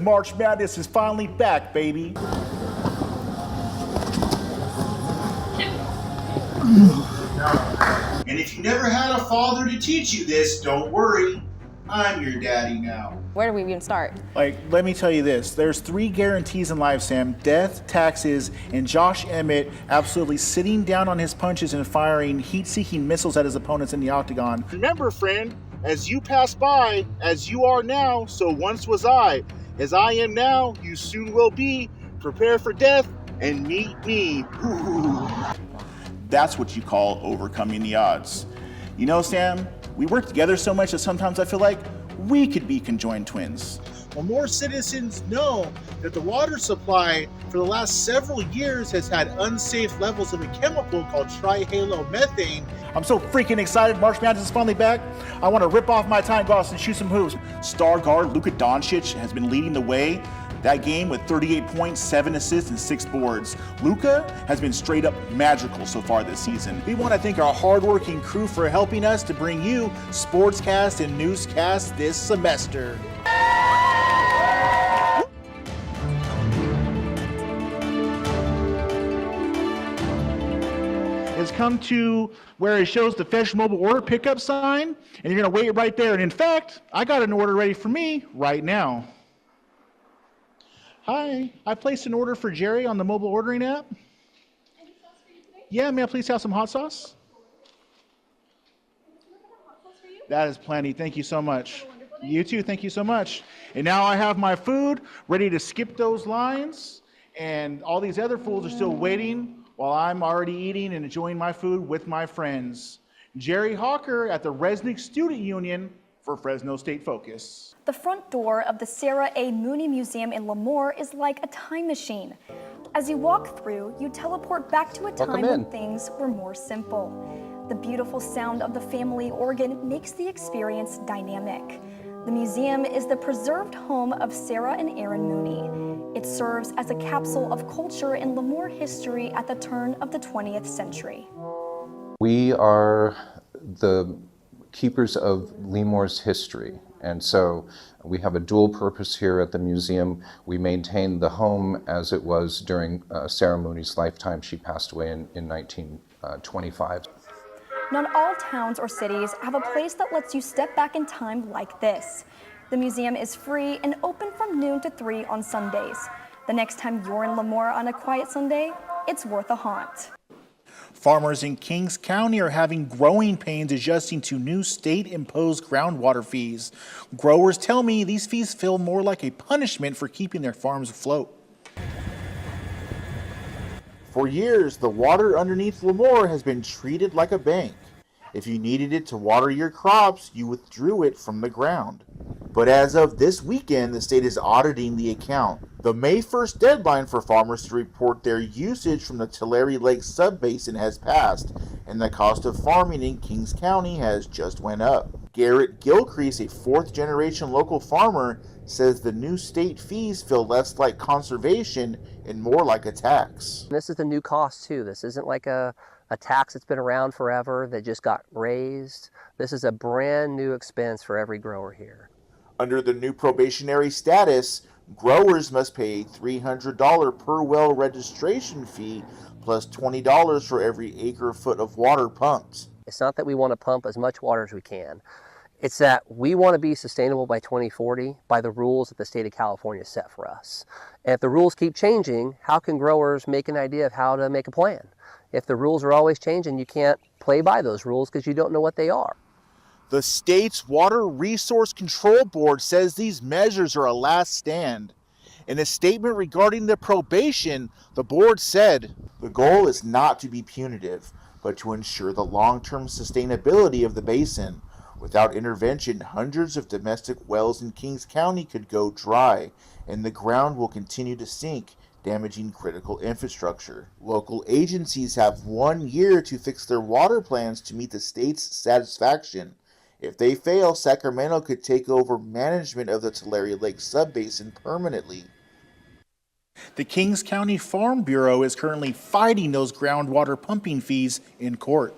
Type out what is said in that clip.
March Madness is finally back, baby. And if you never had a father to teach you this, don't worry. I'm your daddy now. Where do we even start? Let me tell you this. There's 3 guarantees in life, Sam. Death, taxes, and Josh Emmett absolutely sitting down on his punches and firing heat-seeking missiles at his opponents in the octagon. Remember, friend, as you pass by, as you are now, so once was I. As I am now, you soon will be. Prepare for death and meet me. Ooh. That's what you call overcoming the odds. You know, Sam, we work together so much that sometimes I feel like we could be conjoined twins. Well, more citizens know that the water supply for the last several years has had unsafe levels of a chemical called trihalomethane. I'm so freaking excited. March Madness is finally back. I want to rip off my time gloss and shoot some hoops. Star guard Luka Doncic has been leading the way. That game with 38 points, 7 assists, and 6 boards. Luka has been straight up magical so far this season. We want to thank our hardworking crew for helping us to bring you Sportscast and Newscast this semester. It's come to where it shows the Fetch Mobile order pickup sign, and you're going to wait right there. And in fact, I got an order ready for me right now. Hi, I placed an order for Jerry on the mobile ordering app. Any sauce for you today? Yeah, may I please have some hot sauce? Hot sauce for you? That is plenty. Thank you so much. You too. Thank you so much. And now I have my food ready to skip those lines, and all these other fools are still waiting while I'm already eating and enjoying my food with my friends. Jerry Hawker at the Resnick Student Union for Fresno State Focus. The front door of the Sarah A. Mooney Museum in Lemoore is like a time machine. As you walk through, you teleport back to a time when things were more simple. The beautiful sound of the family organ makes the experience dynamic. The museum is the preserved home of Sarah and Aaron Mooney. It serves as a capsule of culture and Lemoore history at the turn of the 20th century. We are the keepers of Lemoore's history. And so we have a dual purpose here at the museum. We maintain the home as it was during Sarah Mooney's lifetime. She passed away in 1925. Not all towns or cities have a place that lets you step back in time like this. The museum is free and open from noon to 3 on Sundays. The next time you're in Lemoore on a quiet Sunday, it's worth a haunt. Farmers in Kings County are having growing pains adjusting to new state-imposed groundwater fees. Growers tell me these fees feel more like a punishment for keeping their farms afloat. For years, the water underneath Lemoore has been treated like a bank. If you needed it to water your crops, you withdrew it from the ground. But as of this weekend, the state is auditing the account. The May 1st deadline for farmers to report their usage from the Tulare Lake subbasin has passed, and the cost of farming in Kings County has just went up. Garrett Gilcrease, a 4th-generation local farmer, says the new state fees feel less like conservation and more like a tax. This is a new cost too. This isn't like a tax that's been around forever that just got raised. This is a brand new expense for every grower here. Under the new probationary status, growers must pay a $300 per well registration fee plus $20 for every acre-foot of water pumped. It's not that we want to pump as much water as we can. It's that we want to be sustainable by 2040 by the rules that the state of California set for us. And if the rules keep changing, how can growers make an idea of how to make a plan? If the rules are always changing, you can't play by those rules because you don't know what they are. The state's Water Resource Control Board says these measures are a last stand. In a statement regarding the probation, the board said, "The goal is not to be punitive, but to ensure the long-term sustainability of the basin. Without intervention, hundreds of domestic wells in Kings County could go dry, and the ground will continue to sink, damaging critical infrastructure. Local agencies have 1 year to fix their water plans to meet the state's satisfaction. If they fail, Sacramento could take over management of the Tulare Lake subbasin permanently." The Kings County Farm Bureau is currently fighting those groundwater pumping fees in court.